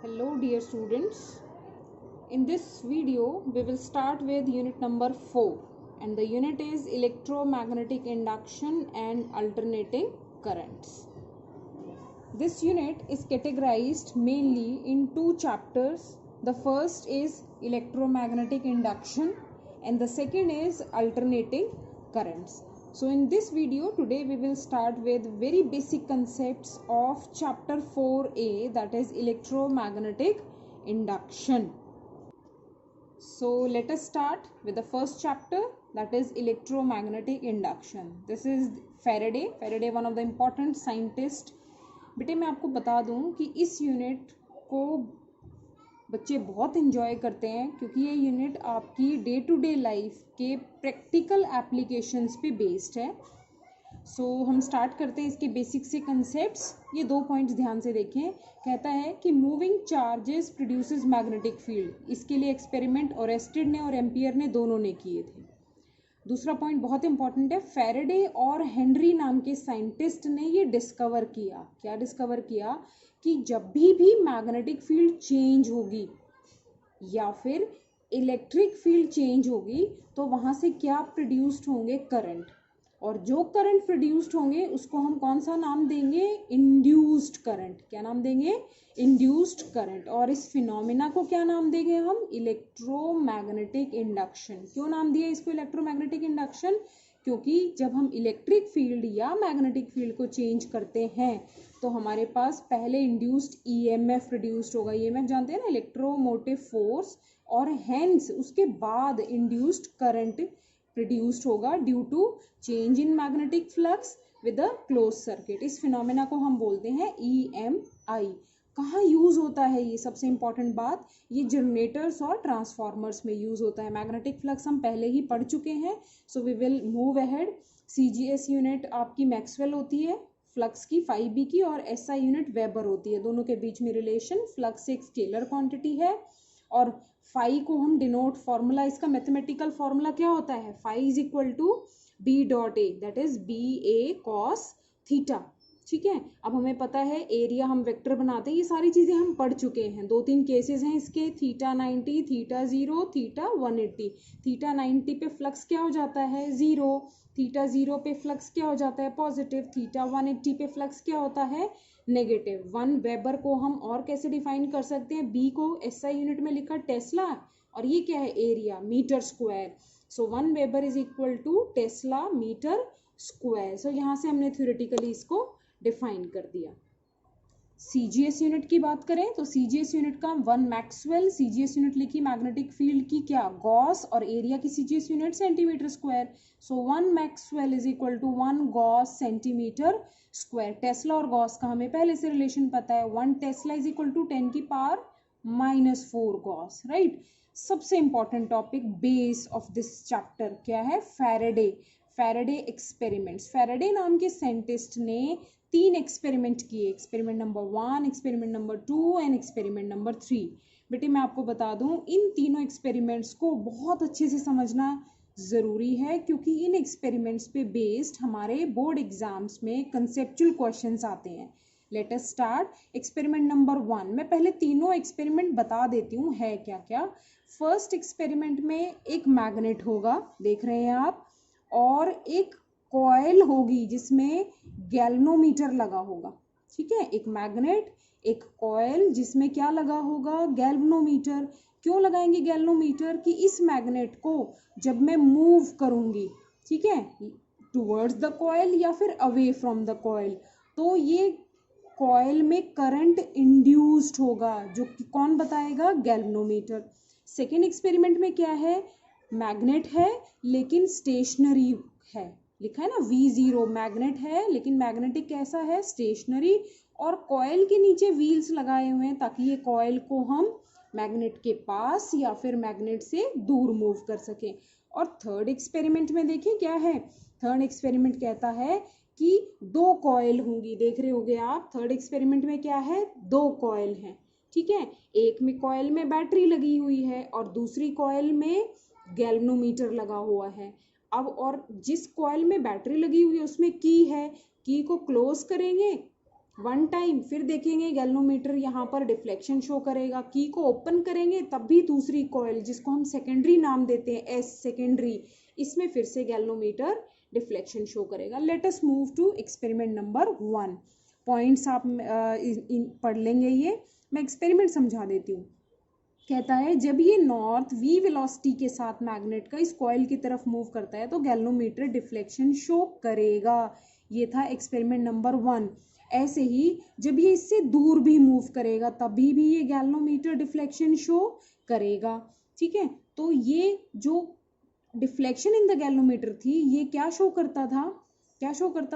Hello dear students, in this video we will start with unit number 4 and the unit is electromagnetic induction and alternating currents. This unit is categorized mainly in two chapters. The first is electromagnetic induction and the second is alternating currents. So in this video today we will start with very basic concepts of chapter 4a, that is electromagnetic induction. So let us start with the first chapter, that is electromagnetic induction. This is Faraday, one of the important scientists. बेटे मैं आपको बता दूं कि इस unit को बच्चे बहुत एंजॉय करते हैं क्योंकि ये यूनिट आपकी डे टू डे लाइफ के प्रैक्टिकल एप्लीकेशंस पे बेस्ड है. सो हम स्टार्ट करते हैं इसके बेसिक से कंसेप्ट्स. ये 2 पॉइंट्स ध्यान से देखें. कहता है कि moving charges produces magnetic field. इसके लिए एक्सपेरिमेंट ओरेस्टेड ने और एम्पियर ने दोनों ने किए थे. दूसरा पॉइंट बहुत इंपॉर्टेंट है. फैराडे और हेनरी नाम के साइंटिस्ट ने ये डिस्कवर किया. क्या डिस्कवर किया? कि जब भी मैग्नेटिक फील्ड चेंज होगी या फिर इलेक्ट्रिक फील्ड चेंज होगी तो वहां से क्या प्रोड्यूस्ड होंगे? करंट. और जो करंट प्रोड्यूस्ड होंगे उसको हम कौन सा नाम देंगे? Induced current. क्या नाम देंगे? Induced current. और इस फिनोमिना को क्या नाम देंगे हम? Electromagnetic induction. क्यों नाम दिया इसको इलेक्ट्रोमैग्नेटिक इंडक्शन? क्योंकि जब हम इलेक्ट्रिक फील्ड या मैग्नेटिक फील्ड को चेंज करते हैं तो हमारे पास पहले इंड्यूस्ड ईएमएफ प्रोड्यूस्ड होगा. ईएमएफ जानते हैं ना, इलेक्ट्रोमोटिव फोर्स. और हेंस उसके बाद इंड्यूस्ड करंट प्रोड्यूस्ड होगा due to change in magnetic flux with a close circuit. इस फिनोमेना को हम बोलते हैं ईएमआई. कहाँ यूज होता है ये? सबसे इंपॉर्टेंट बात, ये जनरेटर्स और ट्रांसफार्मर्स में यूज होता है. मैग्नेटिक फ्लक्स हम पहले ही पढ़ चुके हैं, so we will move ahead. CGS unit आपकी मैक्सवेल होती है फ्लक्स की, 5B की, और एसआई यूनिट वेबर होती है. दोनों के बीच में रिलेशन. फ्लक्स एक स्केलर क्वांटिटी है और फाई को हम डिनोट, फॉर्मूला इसका मैथमेटिकल फॉर्मूला क्या होता है? Phi is equal to B dot A, that is B A cos theta. ठीक है. अब हमें पता है एरिया हम वेक्टर बनाते हैं. ये सारी चीजें हम पढ़ चुके हैं. 2-3 केसेस हैं इसके. Theta 90, theta 0, theta 180. थीटा 90 पे फ्लक्स क्या हो जाता है? 0. थीटा 0 पे फ्लक्स क्या हो जाता है? पॉजिटिव. थीटा 180 पे फ्लक्स क्या होता है? नेगेटिव. 1 वेबर को हम और कैसे डिफाइन कर सकते हैं? बी को एसआई यूनिट में लिखा टेस्ला, और ये क्या है? Area, meter square. So 1 weber is equal to tesla meter square. So यहाँ से हमने थ्योरेटिकली इसको डिफाइन कर दिया. सीजीएस यूनिट की बात करें तो सीजीएस यूनिट का 1 मैक्सवेल. सीजीएस यूनिट लिखी मैग्नेटिक फील्ड की क्या? गॉस. और एरिया की CGS unit centimetre square. So 1 maxwell is equal to 1 gauss centimetre square. Tesla और गॉस का हमें पहले से रिलेशन पता है. 1 टेस्ला इज इक्वल टू 10 की पावर -4 गॉस. राइट. सबसे important topic, base of this chapter क्या है? फैराडे. Faraday experiments. फैराडे नाम के साइंटिस्ट ने 3 एक्सपेरिमेंट किए. Experiment number 1, experiment number 2 and experiment number 3. बेटे मैं आपको बता दूं, इन तीनों एक्सपेरिमेंट्स को बहुत अच्छे से समझना ज़रूरी है क्योंकि इन एक्सपेरिमेंट्स पे बेस्ड हमारे बोर्ड एग्जाम्स में कंसेप्चुअल क्वेश्चंस आते हैं. Let us start. Experiment number 1. मैं पहले तीनों एक्सपेरिमेंट बता देती हूँ है क्या क्या. फर्स्ट एक्सपेरिमेंट में एक मैग्नेट होगा, देख रहे हैं आप, और एक कॉइल होगी जिसमें गैल्वेनोमीटर लगा होगा. ठीक है. एक मैग्नेट, एक कॉइल जिसमें क्या लगा होगा? गैल्वेनोमीटर. क्यों लगाएंगे गैल्वेनोमीटर? कि इस मैग्नेट को जब मैं मूव करूंगी, ठीक है, टुवर्ड्स द कॉइल या फिर अवे फ्रॉम द कॉइल, तो ये कॉइल में करंट इंड्यूस्ड होगा, जो कि कौन बताएगा? गैल्वेनोमीटर. सेकेंड एक्सपेरिमेंट में क्या है? मैग्नेट है लेकिन स्टेशनरी है. लिखा है ना V0. मैग्नेट है लेकिन मैग्नेटिक कैसा है? स्टेशनरी. और कॉइल के नीचे व्हील्स लगाए हुए हैं ताकि ये कॉइल को हम मैग्नेट के पास या फिर मैग्नेट से दूर मूव कर सकें. और थर्ड एक्सपेरिमेंट में देखिए क्या है. थर्ड एक्सपेरिमेंट कहता है कि 2 कॉइल होंगी. देख रहे होंगे आप, थर्ड एक्सपेरिमेंट में क्या है? 2 कॉइल हैं. ठीक है. एक में कॉइल में बैटरी लगी हुई है और दूसरी कॉइल में गैल्वेनोमीटर लगा हुआ है. अब और जिस कॉइल में बैटरी लगी हुई है उसमें की है, की को क्लोज करेंगे वन टाइम, फिर देखेंगे गैल्वेनोमीटर यहाँ पर डिफ्लेक्शन शो करेगा, की को ओपन करेंगे तब भी दूसरी कॉइल जिसको हम सेकेंडरी नाम देते हैं एस सेकेंडरी, इसमें फिर से गैल्वेनोमीटर डिफ्लेक्शन शो करेगा। Let us move to experiment number 1। Points आप पढ़ लेंगे, ये मैं एक्सपेरिमेंट समझा देती हूँ। कहता है जब ये नॉर्थ वी वेलोसिटी के साथ मैग्नेट का इस कॉइल की तरफ मूव करता है तो गैल्वेनोमीटर डिफ्लेक्शन शो करेगा। ये था एक्सपेरिमेंट नंबर 1। ऐसे ही जब ये इससे दूर भी मूव करेगा तभी भी ये गैल्वेनोमीटर डिफ्लेक्शन शो करेगा। ठीक है, तो ये जो डिफ्लेक्शन इन द गैल्वेनोमीटर थी ये क्या शो करता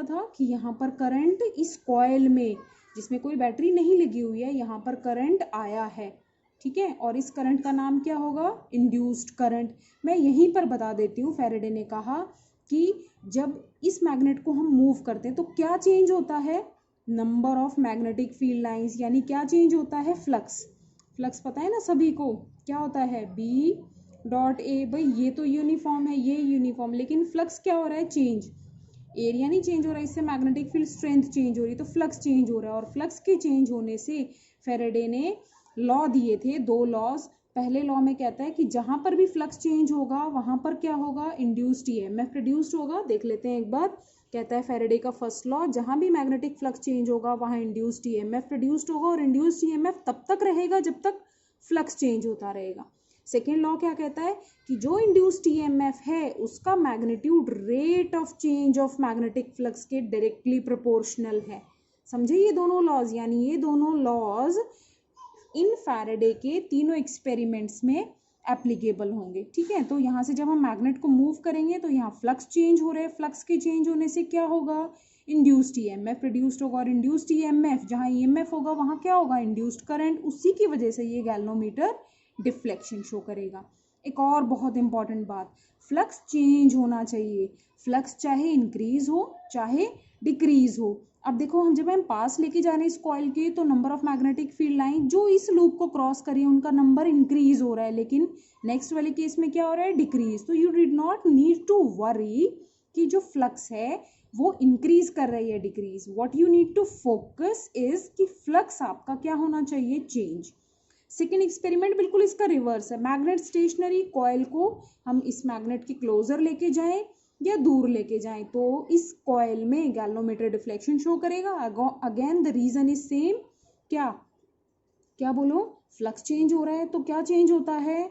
था, कि यहाँ पर करंट इस कॉइल में जिसमें कोई बैटरी नहीं लगी हुई है, यहाँ पर करंट आया है। ठीक है, और इस करंट का नाम क्या होगा, इंड्यूस्ड करंट। मैं यहीं पर बता देती हूँ, फैराडे ने कहा कि जब इस मैग्नेट को हम मूव करते हैं तो क्या चेंज होता है, number of magnetic field lines, यानी क्या चेंज होता है, फ्लक्स। फ्लक्स पता है ना सभी को, क्या होता है, बी डॉट ए। भाई ये तो यूनिफॉर्म है, ये यूनिफॉर्म, लेकिन फ्लक्स क्या हो रहा है, चेंज। एरिया नहीं चेंज हो रहा है, इससे मैग्नेटिक फील्ड स्ट्रेंथ चेंज हो रही है, तो फ्लक्स चेंज हो रहा है। और फ्लक्स के चेंज होने से फैराडे ने लॉ दिए थे, 2 लॉज। पहले लॉ में कहता है कि जहां पर भी फ्लक्स चेंज होगा वहां पर क्या होगा, इंड्यूस्ड ईएमएफ प्रोड्यूस्ड होगा। देख लेते हैं एक बार। कहता है फैराडे का फर्स्ट लॉ, जहां भी मैग्नेटिक फ्लक्स चेंज होगा वहां इंड्यूस्ड ईएमएफ प्रोड्यूस्ड होगा, और इंड्यूस्ड ईएमएफ तब तक रहेगा जब तक फ्लक्स चेंज होता रहेगा। सेकेंड लॉ क्या कहता है कि जो इंड्यूस्ड ईएमएफ है उसका magnitude rate of change of magnetic flux के डायरेक्टली प्रोपोर्शनल है। समझे ये दोनों लॉज, यानी ये दोनों लॉज इन फैराडे के तीनों एक्सपेरिमेंट्स में एप्लीकेबल होंगे। ठीक है, तो यहाँ से जब हम मैग्नेट को मूव करेंगे तो यहाँ फ्लक्स चेंज हो रहे हैं, फ्लक्स के चेंज होने से क्या होगा, इंड्यूस्ड ईएमएफ प्रोड्यूस्ड होगा, और इंड्यूस्ड ईएमएफ जहाँ ईएमएफ होगा वहाँ क्या होगा, इंड्यूस्ड करंट। उसी की वजह से ये गैल्वेनोमीटर डिफ्लेक्शन शो करेगा। एक और बहुत इंपॉर्टेंट बात, फ्लक्स चेंज होना चाहिए, फ्लक्स चाहे इंक्रीज हो चाहे डिक्रीज हो। अब देखो हम पास लेके जा रहे हैं इस कॉइल के, तो number of magnetic field line जो इस लूप को क्रॉस करी उनका नंबर इंक्रीज हो रहा है, लेकिन नेक्स्ट वाले केस में क्या हो रहा है, डिक्रीज। तो you did not need to worry कि जो फ्लक्स है वो इंक्रीज कर रही है, decrease. What you need to focus is कि फ्लक्स आपका क्या होना चाहिए, चेंज। सेकेंड एक्सपेरिमेंट बिल्कुल इसका रिवर्स है। मैग्नेट स्टेशनरी, कॉइल को हम इस मैग्नेट के क्लोजर लेके जाएं या दूर लेके जाएं तो इस कॉइल में गैल्वेनोमीटर डिफ्लेक्शन शो करेगा। Again the reason is same, क्या बोलो, फ्लक्स चेंज हो रहा है तो क्या चेंज होता है,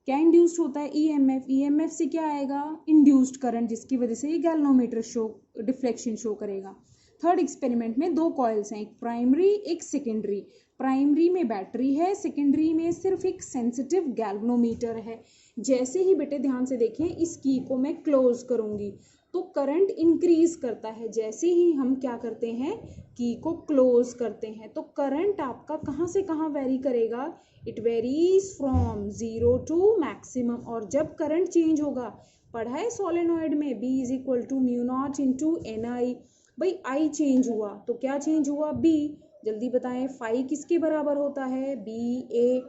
क्या इंड्यूस्ड होता है, ईएमएफ। ईएमएफ से क्या आएगा, इंड्यूस्ड करंट, जिसकी वजह से ये गैल्वेनोमीटर डिफ्लेक्शन शो करेगा। थर्ड एक्सपेरिमेंट में 2 कॉइल्स हैं, एक प्राइमरी एक सेकेंडरी। प्राइमरी में बैटरी है, सेकेंडरी में सिर्फ एक सेंसिटिव गैल्वेनोमीटर है। जैसे ही बेटे ध्यान से देखें, इस की को मैं क्लोज करूंगी तो करंट इंक्रीज करता है। जैसे ही हम क्या करते हैं, की को क्लोज करते हैं तो करंट आपका कहाँ से कहाँ वेरी करेगा, it varies from 0 to maximum. और जब करंट चेंज होगा, पढ़ा है सोलेनॉइड में, B is equal to mu naught into NI। भाई I चेंज हुआ तो क्या चेंज हुआ, B। जल्दी बताएं, फाई किसके बराबर होता है, BA।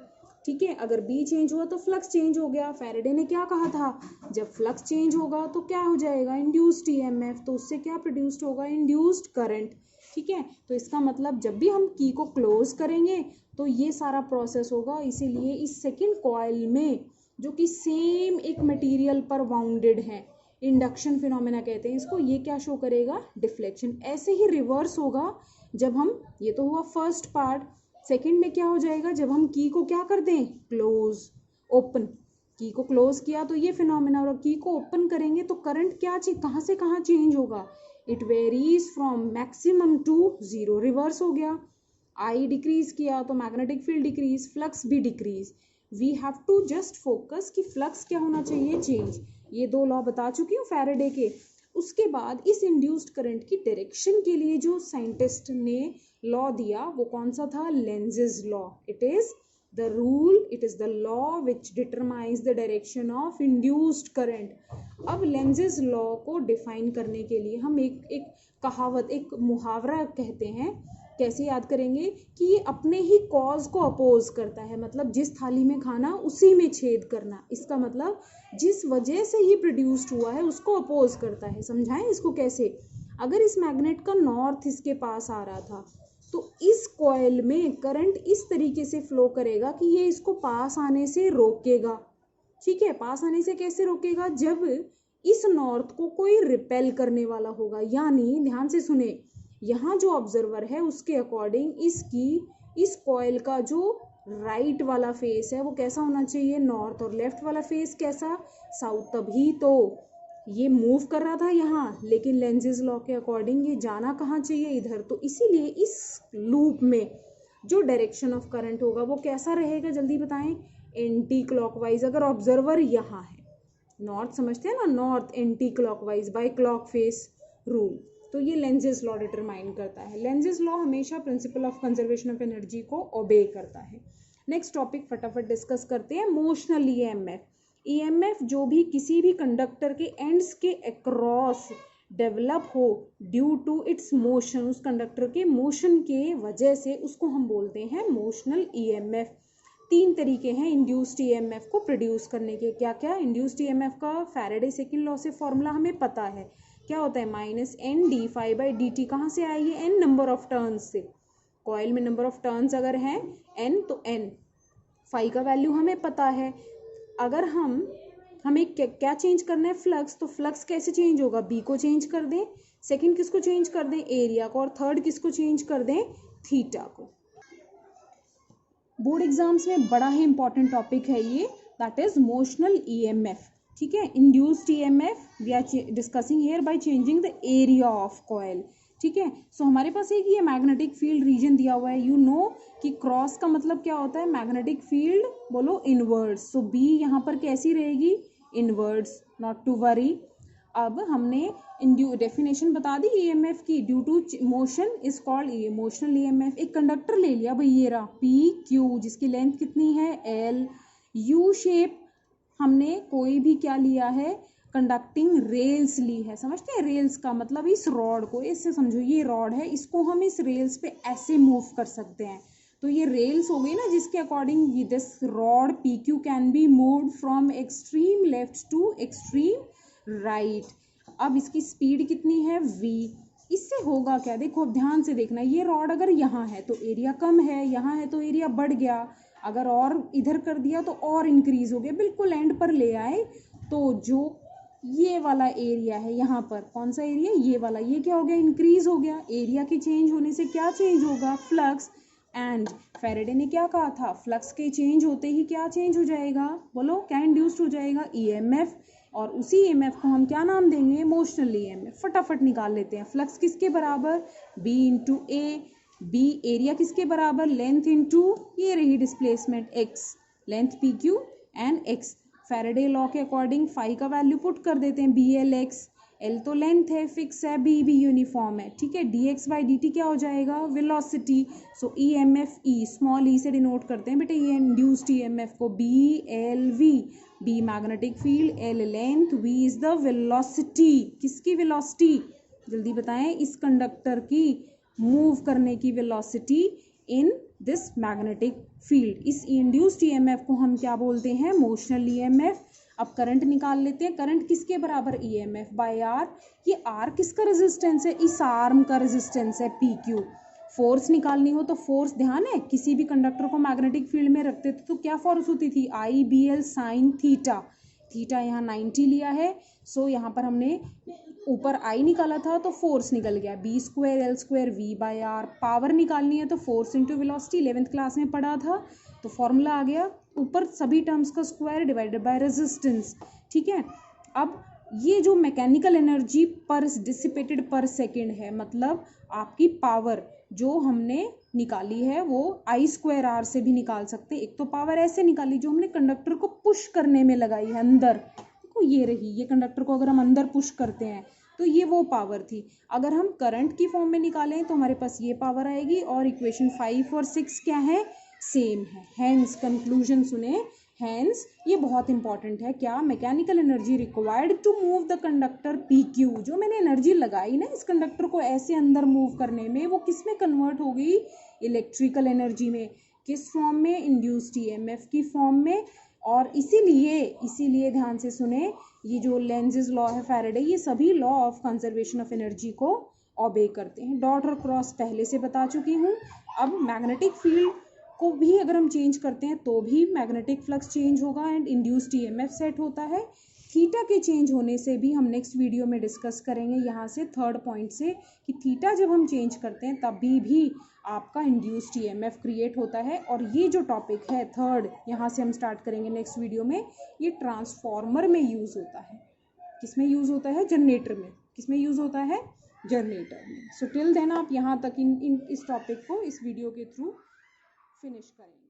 ठीक है, अगर B चेंज हुआ तो फ्लक्स चेंज हो गया। फैराडे ने क्या कहा था, जब फ्लक्स चेंज होगा तो क्या हो जाएगा, इंड्यूस्ड ईएमएफ, तो उससे क्या प्रोड्यूस्ड होगा, इंड्यूस्ड करंट। ठीक है, तो इसका मतलब जब भी हम की को क्लोज करेंगे तो ये सारा प्रोसेस होगा। इसीलिए इस सेकेंड कॉइल में, जो कि सेम एक मटेरियल पर बाउंडेड है, इंडक्शन फिनोमेना कहते हैं इसको, ये क्या शो करेगा, डिफ्लेक्शन। ऐसे ही रिवर्स होगा जब हम, ये तो हुआ फर्स्ट पार्ट, सेकंड में क्या हो जाएगा, जब हम की को क्या कर दें, क्लोज, ओपन। की को क्लोज किया तो ये फिनोमेना, और की को ओपन करेंगे तो करंट क्या कहाँ से कहाँ चेंज होगा, it varies from maximum to 0, reverse हो गया। आई डिक्रीज किया तो मैग्नेटिक फील्ड डिक्रीज, फ्लक्स भी decrease. We have to just focus कि फ्लक्स क्या होना चाहिए, चेंज। ये 2 लॉ बता चुकी हूँ फैराडे के। उसके बाद इस इंड्यूस्ड करंट की डायरेक्शन के लिए जो साइंटिस्ट ने लॉ दिया वो कौन सा था, Lenz's law. It is the law which determines the direction of induced current. अब लेंजेस लॉ को डिफाइन करने के लिए हम एक कहावत, एक मुहावरा कहते हैं। कैसे याद करेंगे कि ये अपने ही कॉज को अपोज करता है, मतलब जिस थाली में खाना उसी में छेद करना। इसका मतलब जिस वजह से ये प्रोड्यूस्ड हुआ है उसको अपोज करता है। समझाएं इसको कैसे, अगर इस मैग्नेट का नॉर्थ इसके पास आ रहा था तो इस कॉइल में करंट इस तरीके से फ्लो करेगा कि ये इसको पास आने से रोकेगा। ठीक है, पास आने से कैसे रोकेगा? जब इस नॉर्थ को कोई रिपेल करने वाला होगा, यानी ध्यान से सुने, यहाँ जो ऑब्जर्वर है उसके अकॉर्डिंग इस कॉइल का जो राइट वाला फेस है वो कैसा होना चाहिए? नॉर्थ। और लेफ्ट वाला फेस कैसा? साउथ। तभी तो ये मूव कर रहा था यहाँ, लेकिन लेंजेस लॉ के अकॉर्डिंग ये जाना कहाँ चाहिए? इधर। तो इसीलिए इस लूप में जो डायरेक्शन ऑफ करंट होगा वो कैसा रहेगा? जल्दी बताएं। Anti clockwise. अगर ऑब्जर्वर यहाँ है, नॉर्थ समझते हैं ना, north anti clockwise by clock face rule. तो ये लेंजेस लॉ डिटरमाइन करता है। लेंजेस लॉ हमेशा principle of conservation of energy को ओबे करता है। नेक्स्ट टॉपिक फटाफट डिस्कस करते हैं, मोशनल ईएमएफ। ईएमएफ जो भी किसी भी कंडक्टर के एंड्स के अक्रॉस डेवलप हो ड्यू टू इट्स मोशन, उस कंडक्टर के मोशन के वजह से, उसको हम बोलते हैं मोशनल ईएमएफ। 3 तरीके हैं इंड्यूस्ड ईएमएफ को प्रोड्यूस करने के। क्या क्या? इंड्यूस्ड ईएमएफ का फैराडे सेकंड लॉ से फॉर्मूला हमें पता है, क्या होता है? Minus N d phi by d t. कहाँ से आई है? एन नंबर ऑफ टर्न्स से। कॉइल में नंबर ऑफ टर्न्स अगर हैं एन, तो एन फाई का वैल्यू हमें पता है। अगर हमें क्या चेंज करना है? फ्लक्स। तो फ्लक्स कैसे चेंज होगा? बी को चेंज कर दें, सेकंड किसको चेंज कर दें? एरिया को, और थर्ड किसको चेंज कर दें? थीटा को। बोर्ड एग्जाम्स में बड़ा ही इंपॉर्टेंट टॉपिक है ये, दैट इज मोशनल ईएमएफ। ठीक है, induced EMF we are discussing here by changing the area of coil. ठीक है, सो हमारे पास एक ये मैग्नेटिक फील्ड रीजन दिया हुआ है। यू नो कि क्रॉस का मतलब क्या होता है? मैग्नेटिक फील्ड, बोलो इनवर्ड्स। सो बी यहाँ पर कैसी रहेगी? Inwards, not to worry. अब हमने डेफिनेशन बता दी ईएमएफ की, due to motion is called motional EMF. एक कंडक्टर ले लिया भाई, ये रहा पी क्यू, जिसकी लेंथ कितनी है? एल। यू शेप हमने कोई भी क्या लिया है? कंडक्टिंग रेल्स ली है। समझते हैं? रेल्स का मतलब इस रॉड को, इससे समझो ये रॉड है, इसको हम इस रेल्स पे ऐसे मूव कर सकते हैं। तो ये रेल्स हो गई ना, जिसके according this rod P Q can be moved from extreme left to extreme right. अब इसकी स्पीड कितनी है? v। इससे होगा क्या? देखो ध्यान से देखना, ये रॉड अगर यहाँ है तो एरिया कम है, यहाँ है तो एरिया बढ़ गया, अगर और इधर कर दिया तो और इंक्रीज हो गया। बिल्कुल एंड पर ले आए तो जो ये वाला एरिया है यहाँ पर, कौन सा एरिया? ये वाला, ये क्या हो गया? इंक्रीज हो गया। एरिया के चेंज होने से क्या चेंज होगा? फ्लक्स। एंड फैराडे ने क्या कहा था? फ्लक्स के चेंज होते ही क्या चेंज हो जाएगा? बोलो, क्या इंड्यूस्ड हो जाएगा? ईएमएफ। और उसी ईएमएफ को हम क्या नाम देंगे? Motional EMF. फटाफट निकाल लेते हैं। फ्लक्स किसके बराबर? बी इंटू ए। बी एरिया किसके बराबर? लेंथ इंटू ये रही displacement x, length P Q and x. Faraday law के अकॉर्डिंग फाई का वैल्यू पुट कर देते हैं, बी एल एक्स। एल तो लेंथ है, फिक्स है, बी भी यूनिफॉर्म है। ठीक है, D x by d T क्या हो जाएगा? वेलोसिटी। सो ई M F E, small e से डिनोट करते हैं बेटे ये इंड्यूस्ड ई एम एफ को, B L V. B magnetic field, L length, V is the velocity. किसकी वेलोसिटी? जल्दी बताएं। इस कंडक्टर की मूव करने की velocity in this magnetic field. इस इंड्यूस्ड ईएमएफ को हम क्या बोलते हैं? Motional EMF. अब करंट निकाल लेते हैं। करंट किसके बराबर? EMF by R. ये आर किसका रेजिस्टेंस है? इस आर्म का रेजिस्टेंस है पी क्यू। फोर्स निकालनी हो तो फोर्स, ध्यान है, किसी भी कंडक्टर को मैग्नेटिक फील्ड में रखते थे तो क्या फोर्स होती थी? I B L sine theta. Theta यहाँ 90 लिया है, सो यहाँ पर हमने ऊपर आई निकाला था तो फोर्स निकल गया, B square L square V by R. Power निकालनी है तो force into velocity, 11th class में पढ़ा था, तो फॉर्मूला आ गया ऊपर सभी टर्म्स का स्क्वायर डिवाइडेड बाय रेजिस्टेंस। ठीक है, अब ये जो मैकेनिकल एनर्जी पर डिसिपेटेड पर सेकेंड है, मतलब आपकी पावर जो हमने निकाली है वो आई स्क्वायर आर से भी निकाल सकते। एक तो पावर ऐसे निकाली जो हमने कंडक्टर को पुश करने में लगाई है अंदर, देखो ये रही, ये कंडक्टर को अगर हम अंदर पुश करते हैं तो ये वो पावर थी। अगर हम करंट की फॉर्म में निकालें तो हमारे पास ये पावर आएगी, और इक्वेशन 5 और 6 क्या है? सेम है। हैंस कंक्लूजन सुने, हैंस ये बहुत इंपॉर्टेंट है। क्या? Mechanical energy required to move the conductor P Q. जो मैंने एनर्जी लगाई ना इस कंडक्टर को ऐसे अंदर मूव करने में, वो किस में कन्वर्ट होगी? इलेक्ट्रिकल एनर्जी में। किस फॉर्म में? इंड्यूस्ड ईएमएफ की फॉर्म में। और इसीलिए ध्यान से सुने, ये जो लेंजेस लॉ है फैराडे, ये सभी law of conservation of energy को ऑबे करते हैं। डॉट और क्रॉस पहले से बता चुकी हूँ। अब मैग्नेटिक फील्ड को भी अगर हम चेंज करते हैं तो भी मैग्नेटिक फ्लक्स चेंज होगा एंड इंड्यूस्ड ईएमएफ सेट होता है। थीटा के चेंज होने से भी हम नेक्स्ट वीडियो में डिस्कस करेंगे यहाँ से थर्ड पॉइंट से कि थीटा जब हम चेंज करते हैं तभी भी आपका इंड्यूस्ड ईएमएफ क्रिएट होता है। और ये जो टॉपिक है थर्ड, यहाँ से हम स्टार्ट करेंगे नेक्स्ट वीडियो में, ये ट्रांसफॉर्मर में यूज़ होता है। किसमें यूज़ होता है? जनरेटर में। किसमें यूज़ होता है? जनरेटर में। सो टिल देन आप यहाँ तक इस टॉपिक को इस वीडियो के थ्रू फिनिश करेंगे।